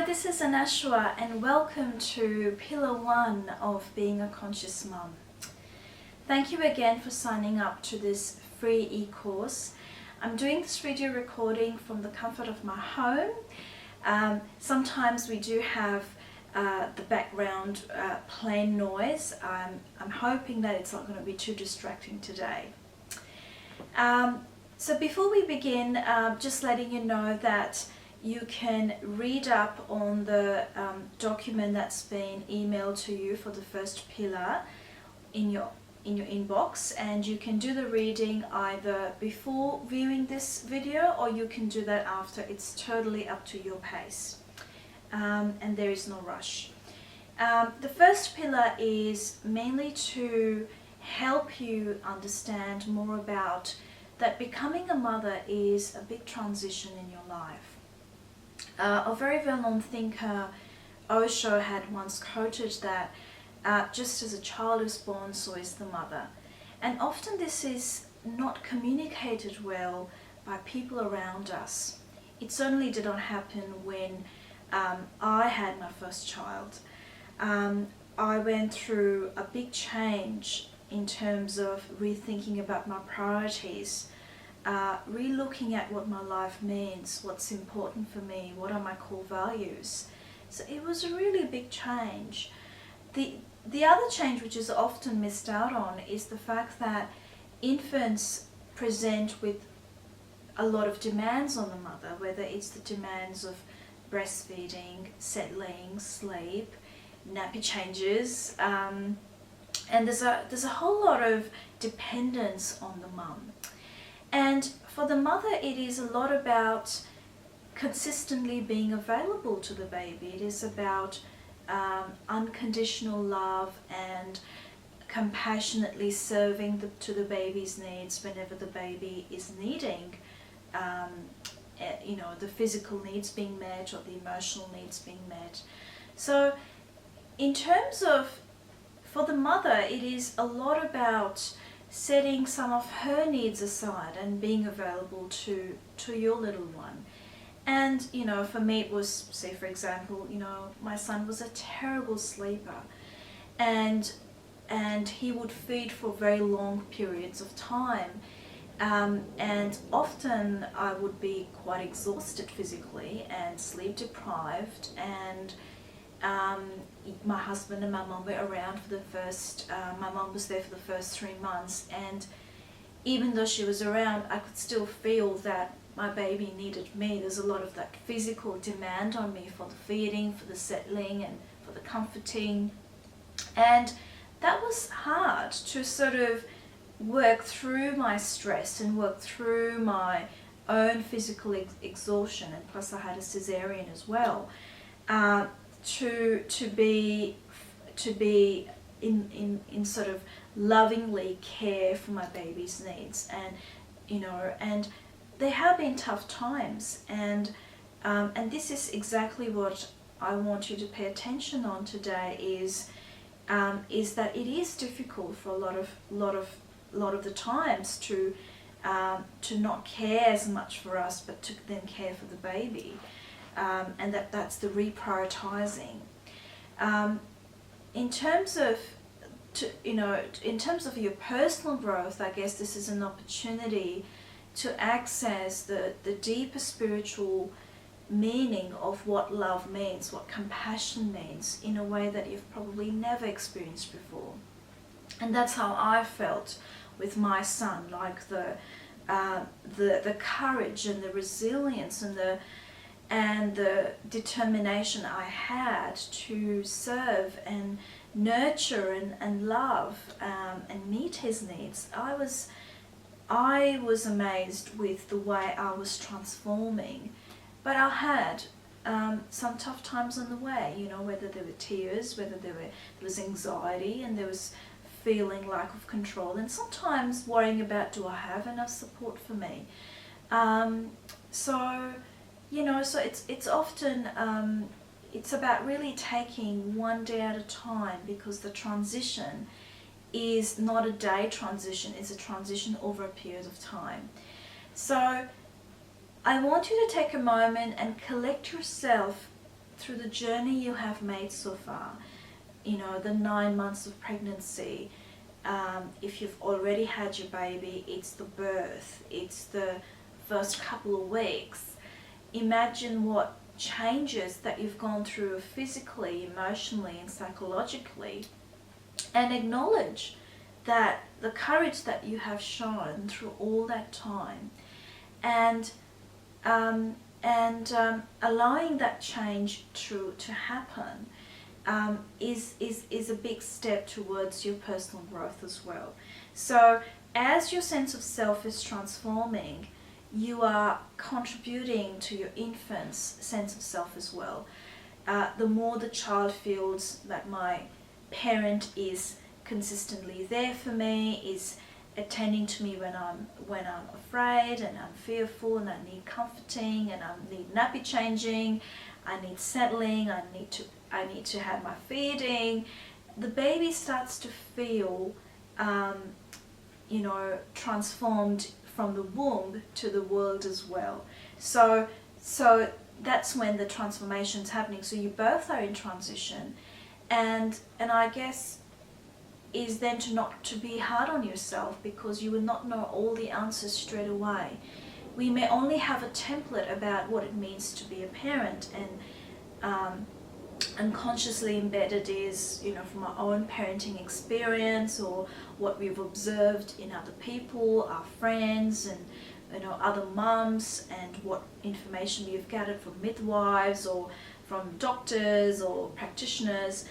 this is Anashwa and welcome to Pillar 1 of Being a Conscious Mum. Thank you again for signing up to this free e-course. I'm doing this video recording from the comfort of my home. Sometimes we do have the background plane noise. I'm hoping that it's not going to be too distracting today. So before we begin, just letting you know that you can read up on the document that's been emailed to you for the first pillar in your inbox, and you can do the reading either before viewing this video or you can do that after. It's totally up to your pace, and there is no rush. The first pillar is mainly to help you understand more about that becoming a mother is a big transition in your life. A very well-known thinker, Osho, had once quoted that just as a child is born, so is the mother. And often this is not communicated well by people around us. It certainly did not happen when I had my first child. I went through a big change in terms of rethinking about my priorities, re-looking at what my life means, what's important for me, what are my core values. So it was a really big change. The other change, which is often missed out on, is the fact that infants present with a lot of demands on the mother, whether it's the demands of breastfeeding, settling, sleep, nappy changes, and there's a whole lot of dependence on the mum. And for the mother, it is a lot about consistently being available to the baby. It is about unconditional love and compassionately serving to the baby's needs whenever the baby is needing, the physical needs being met or the emotional needs being met. So in terms of, for the mother, it is a lot about setting some of her needs aside and being available to your little one. And for me it was, say for example, my son was a terrible sleeper, and he would feed for very long periods of time, and often I would be quite exhausted physically and sleep deprived, and my husband and my mum were around for the first, my mum was there for the first 3 months, and even though she was around, I could still feel that my baby needed me. There's a lot of that physical demand on me for the feeding, for the settling, and for the comforting. And that was hard to sort of work through my stress and work through my own physical exhaustion, and plus I had a cesarean as well. To be in sort of lovingly care for my baby's needs, and there have been tough times, and this is exactly what I want you to pay attention on today, is that it is difficult for a lot of the times to not care as much for us, but to then care for the baby. And that's the reprioritizing. In terms of your personal growth, I guess this is an opportunity to access the deeper spiritual meaning of what love means, what compassion means, in a way that you've probably never experienced before. And that's how I felt with my son, like the courage and the resilience and the determination I had to serve and nurture and love and meet his needs. I was amazed with the way I was transforming, but I had some tough times on the way, whether there were tears, whether there was anxiety, and there was feeling lack of control, and sometimes worrying about, do I have enough support for me? So it's often, it's about really taking one day at a time, because the transition is not a day transition, it's a transition over a period of time. So I want you to take a moment and collect yourself through the journey you have made so far, you know, the 9 months of pregnancy, if you've already had your baby, it's the birth, it's the first couple of weeks. Imagine what changes that you've gone through physically, emotionally and psychologically, and acknowledge that the courage that you have shown through all that time, and allowing that change to happen is a big step towards your personal growth as well. So as your sense of self is transforming, you are contributing to your infant's sense of self as well. The more the child feels that my parent is consistently there for me, is attending to me when I'm afraid and I'm fearful and I need comforting and I need nappy changing, I need settling, I need to have my feeding, the baby starts to feel you know, transformed from the womb to the world as well. So that's when the transformation's happening. So you both are in transition, and I guess is then to be hard on yourself, because you will not know all the answers straight away. We may only have a template about what it means to be a parent, and unconsciously embedded is, you know, from our own parenting experience or what we've observed in other people, our friends, and you know, other mums, and what information we've gathered from midwives or from doctors or practitioners.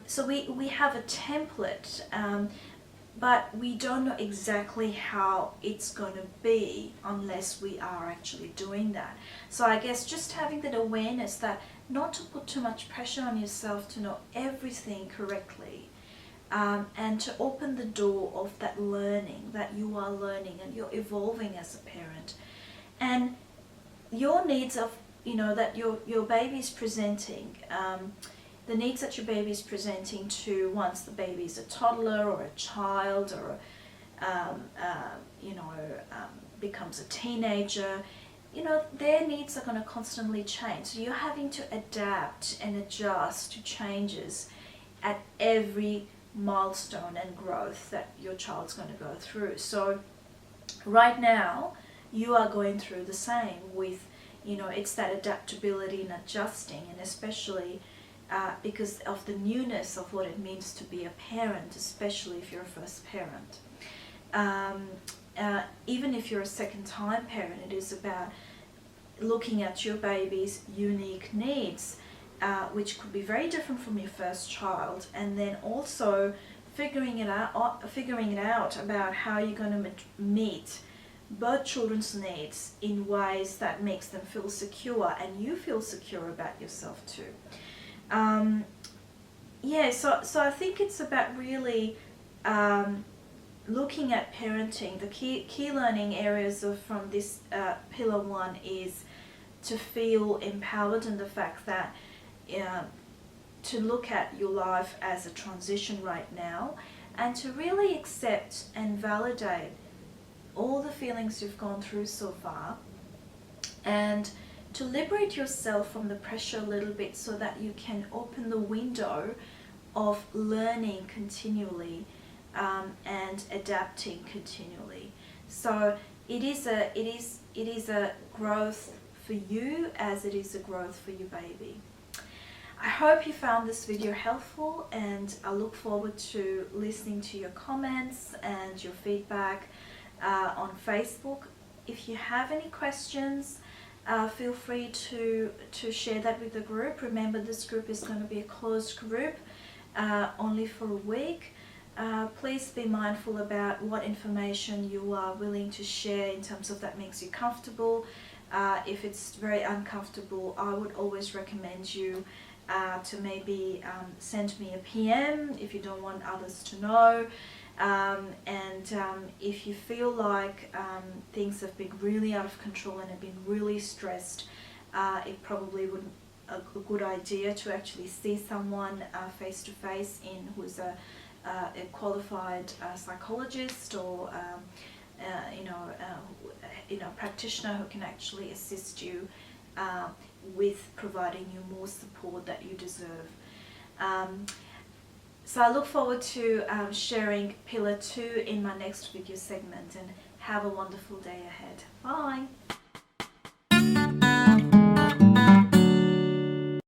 So we have a template, but we don't know exactly how it's going to be unless we are actually doing that. So I guess just having that awareness that not to put too much pressure on yourself to know everything correctly, and to open the door of that learning, that you are learning and you're evolving as a parent, and your needs of, you know, that your baby's presenting, the needs that your baby is presenting to once the baby is a toddler or a child or becomes a teenager, you know, their needs are going to constantly change. So you're having to adapt and adjust to changes at every milestone and growth that your child's going to go through. So right now you are going through the same with, you know, it's that adaptability and adjusting, and especially because of the newness of what it means to be a parent, especially if you're a first parent. Even if you're a second-time parent, it is about looking at your baby's unique needs, which could be very different from your first child, and then also figuring it out about how you're going to meet both children's needs in ways that makes them feel secure and you feel secure about yourself too. So I think it's about really looking at parenting. The key learning areas from this pillar 1 is to feel empowered in the fact that to look at your life as a transition right now, and to really accept and validate all the feelings you've gone through so far, and to liberate yourself from the pressure a little bit so that you can open the window of learning continually and adapting continually. So it is a growth for you as it is a growth for your baby. I hope you found this video helpful, and I look forward to listening to your comments and your feedback on Facebook. If you have any questions, feel free to share that with the group. Remember, this group is going to be a closed group only for a week. Please be mindful about what information you are willing to share in terms of that makes you comfortable. If it's very uncomfortable, I would always recommend you to maybe send me a PM if you don't want others to know. If you feel like things have been really out of control and have been really stressed, it probably wouldn't a good idea to actually see someone face to face who's a qualified psychologist or practitioner who can actually assist you with providing you more support that you deserve. So I look forward to sharing pillar 2 in my next video segment, and have a wonderful day ahead. Bye!